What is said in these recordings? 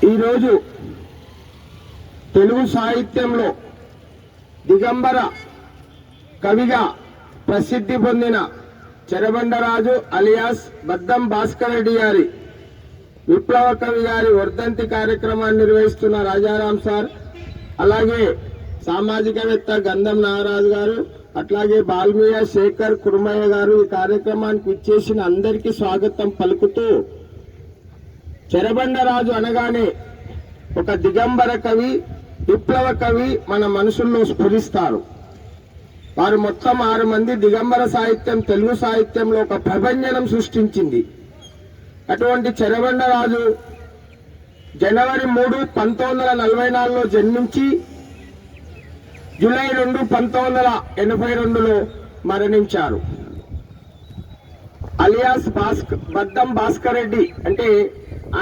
ఈరోజు తెలుగు సాహిత్యంలో దిగంబర కవిగా ప్రసిద్ధి పొందిన చెరబండరాజు అలియాస్ బద్దం భాస్కర్ రెడ్డి గారి విప్లవ కవి గారి వర్ధంతి కార్యక్రమాన్ని నిర్వహిస్తున్న రాజారాం సార్, అలాగే సామాజికవేత్త గంధం నాగరాజు గారు, అట్లాగే బాల్మీయ శేఖర్ కుర్మయ్య గారు ఈ కార్యక్రమానికి ఇచ్చేసిన అందరికీ స్వాగతం పలుకుతూ, చెరబండరాజు అనగానే ఒక దిగంబర కవి, విప్లవ కవి మన మనసుల్లో స్ఫురిస్తారు. వారు మొత్తం 6 మంది దిగంబర సాహిత్యం తెలుగు సాహిత్యంలో ఒక ప్రభంజనం సృష్టించింది. అటువంటి చెరబండరాజు జనవరి 3, 1944లో జన్మించి జూలై 2, 1982లో మరణించారు. అలియాస్ బద్దం భాస్కర్ రెడ్డి అంటే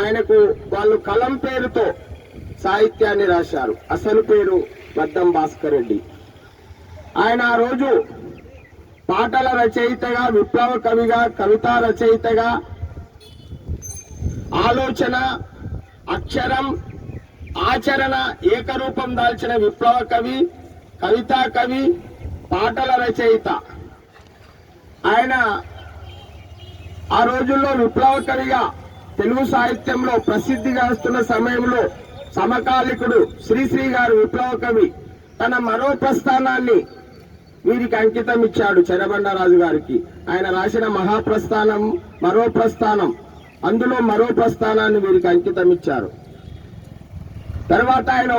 ఆయనకు వాళ్ళు కలం పేరుతో సాహిత్యాన్ని రాశారు. అసలు పేరు బద్దం భాస్కర్ రెడ్డి. ఆయన ఆ రోజు పాటల రచయితగా, విప్లవ కవిగా, కవితా రచయితగా, ఆలోచన, అక్షరం, ఆచరణ ఏకరూపం దాల్చిన విప్లవ కవి, కవితా కవి, పాటల రచయిత. ఆయన ఆ రోజుల్లో విప్లవ కవిగా తెలుగు సాహిత్యంలో ప్రసిద్ధిగాస్తున్న సమయంలో సమకాలికుడు శ్రీశ్రీ గారు విప్లవ కవి తన మరో ప్రస్థానాన్ని వీరికి అంకితం ఇచ్చాడు చెరబండరాజు గారికి. ఆయన రాసిన మహాప్రస్థానం, మరో ప్రస్థానం, అందులో మరో ప్రస్థానాన్ని వీరికి అంకితం ఇచ్చారు. తర్వాత ఆయన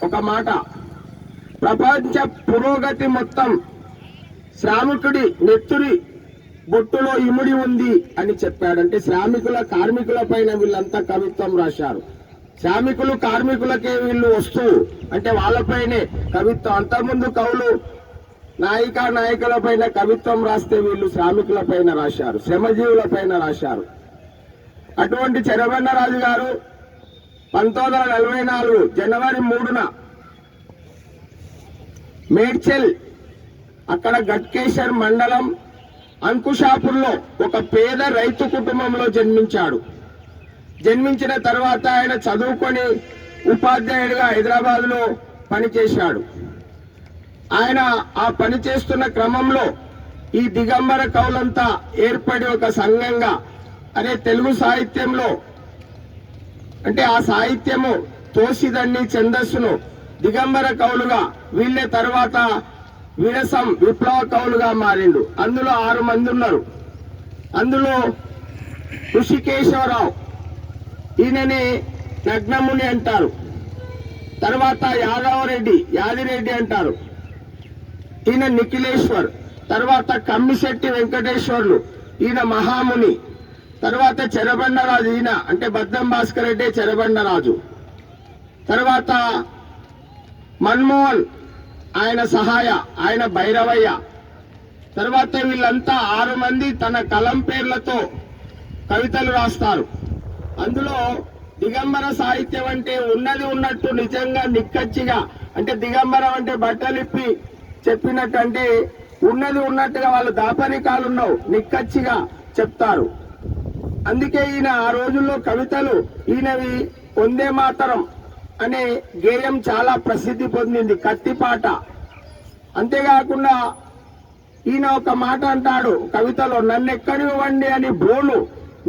ఒక మాట, ప్రపంచ పురోగతి మొత్తం శ్రామికుడి నెత్తురి బొట్టులో ఇముడి ఉంది అని చెప్పాడంటే శ్రామికుల, కార్మికుల పైన వీళ్ళంతా కవిత్వం రాశారు. శ్రామికులు, కార్మికులకే వీళ్ళు వస్తువు అంటే వాళ్ళపైనే కవిత్వం. అంతకుముందు కవులు నాయకుల పైన కవిత్వం రాస్తే వీళ్ళు శ్రామికుల పైన రాశారు, శ్రమజీవుల పైన రాశారు. అటువంటి చెరబండరాజు గారు 1944 జనవరి 3న మేడ్చల్ అక్కడ గట్కేశ్వర్ మండలం అంకుషాపూర్లో ఒక పేద రైతు కుటుంబంలో జన్మించాడు. జన్మించిన తర్వాత ఆయన చదువుకొని ఉపాధ్యాయుడిగా హైదరాబాద్లో పనిచేశాడు. ఆయన ఆ పని చేస్తున్న క్రమంలో ఈ దిగంబర కవులంతా ఏర్పడి ఒక సంఘంగా, అనే తెలుగు సాహిత్యంలో అంటే ఆ సాహిత్యము తోసిదన్ని ఛందస్సును దిగంబర కవులుగా, వీళ్ళే తర్వాత విరసం విప్లవ కవులుగా మారిండు. అందులో 6 మంది ఉన్నారు. అందులో ఋషికేశవరావు, ఈయనని నగ్నముని అంటారు. తర్వాత యాదిరెడ్డి అంటారు. ఈయన నిఖిలేశ్వర్. తర్వాత కమ్మిశెట్టి వెంకటేశ్వర్లు, ఈయన మహాముని. తర్వాత చెరబండరాజు, ఈయన అంటే బద్దం భాస్కర్ రెడ్డి చెరబండరాజు. తర్వాత మన్మోహన్, ఆయన సహాయ, ఆయన భైరవయ్య. తర్వాత వీళ్ళంతా 6 మంది తన కలం పేర్లతో కవితలు రాస్తారు. అందులో దిగంబర సాహిత్యం అంటే ఉన్నది ఉన్నట్టు నిజంగా నిక్కచ్చిగా, అంటే దిగంబరం అంటే బట్టలిప్పి చెప్పినట్టు, అంటే ఉన్నది ఉన్నట్టుగా వాళ్ళు దాపరికాలు ఉన్నావు నిక్కచ్చిగా చెప్తారు. అందుకే ఈయన ఆ రోజుల్లో కవితలు, ఈయనవి వందే మాతరం అనే గేయం చాలా ప్రసిద్ధి పొందింది, కత్తిపాట. అంతేకాకుండా ఈయన ఒక మాట అంటాడు కవితలో, నన్నెక్కనివ్వండి అని బోను,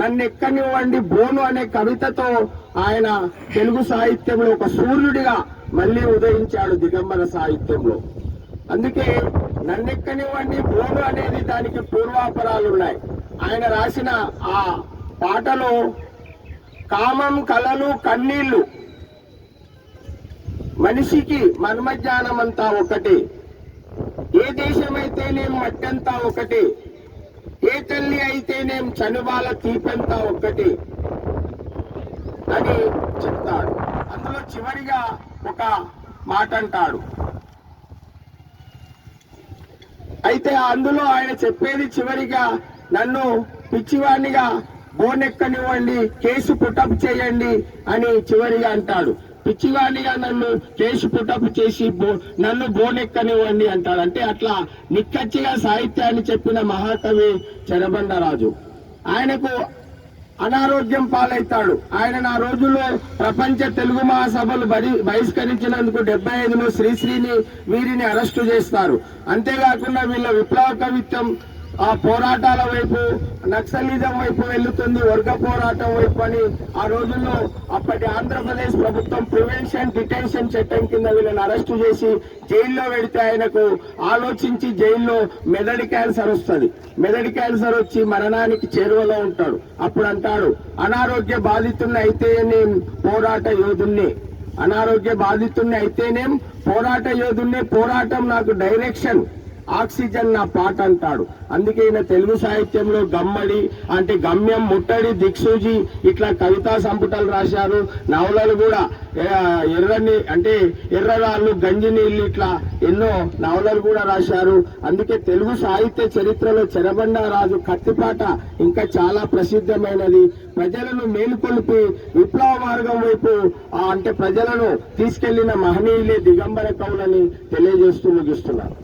నన్నెక్కనివ్వండి బోను అనే కవితతో ఆయన తెలుగు సాహిత్యంలో ఒక సూర్యుడిగా మళ్ళీ ఉదయించాడు దిగంబర సాహిత్యంలో. అందుకే నన్నెక్కనివ్వండి బోను అనేది దానికి పూర్వాపరాలు ఉన్నాయి. ఆయన రాసిన ఆ పాటలో కామం, కలలు, కన్నీళ్లు, మనిషికి మర్మజ్ఞానమంతా ఒకటే, ఏ దేశమైతేనేం మట్టంతా ఒకటే, ఏ తల్లి అయితేనేం చనుబాల తీపంతా ఒకటే అని చెప్తాడు. అందులో చివరిగా ఒక మాట అంటాడు. అయితే అందులో ఆయన చెప్పేది చివరిగా, నన్ను పిచ్చివాణ్ణిగా బోనెక్కనివ్వండి, కేసు పుటప్ చేయండి అని చివరిగా అంటాడు. పిచ్చివాణిగా నన్ను కేసు పుటప్ చేసి నన్ను బోనెక్కనివ్వండి అంటాడు. అంటే అట్లా నిక్కచ్చిగా సాహిత్యాన్ని చెప్పిన మహాకవి చెరబండరాజు. ఆయనకు అనారోగ్యం పాలవుతాడు. ఆయన ఆ రోజుల్లో ప్రపంచ తెలుగు మహాసభలు బహిష్కరించినందుకు 75లో శ్రీశ్రీని వీరిని అరెస్టు చేస్తారు. అంతేకాకుండా వీళ్ళ విప్లవ కవిత్వం ఆ పోరాటాల వైపు, నక్సలిజం వైపు వెళ్తుంది, వర్గ పోరాటం వైపు అని ఆ రోజుల్లో అప్పటి ఆంధ్రప్రదేశ్ ప్రభుత్వం ప్రివెన్షన్ డిటెన్షన్ చట్టం కింద వీళ్ళని అరెస్టు చేసి జైల్లో పెడితే ఆయనకు ఆలోచించి జైల్లో మెదడు క్యాన్సర్ వస్తుంది. మెదడు క్యాన్సర్ వచ్చి మరణానికి చేరువలో ఉంటాడు. అప్పుడు అంటాడు, అనారోగ్య బాధితుడిని అయితేనేం పోరాట యోధుణ్ణి, అనారోగ్య బాధితుడిని అయితేనేం పోరాట యోధుణ్ణి, పోరాటం నాకు డైరెక్షన్, ఆక్సిజన్ నా పాట అంటాడు. అందుకే ఈయన తెలుగు సాహిత్యంలో గమ్మడి అంటే గమ్యం, ముట్టడి, దిక్సూజి ఇట్లా కవితా సంపుటలు రాశారు. నవలలు కూడా ఎర్రని అంటే ఎర్రరాళ్ళు, గంజి నీళ్ళు ఇట్లా ఎన్నో నవలలు కూడా రాశారు. అందుకే తెలుగు సాహిత్య చరిత్రలో చెరబండ రాజు కత్తిపాట ఇంకా చాలా ప్రసిద్ధమైనది. ప్రజలను మేలుకొల్పి విప్లవ మార్గం వైపు అంటే ప్రజలను తీసుకెళ్లిన మహనీయులే దిగంబర కవులని తెలియజేస్తూ ముగిస్తున్నారు.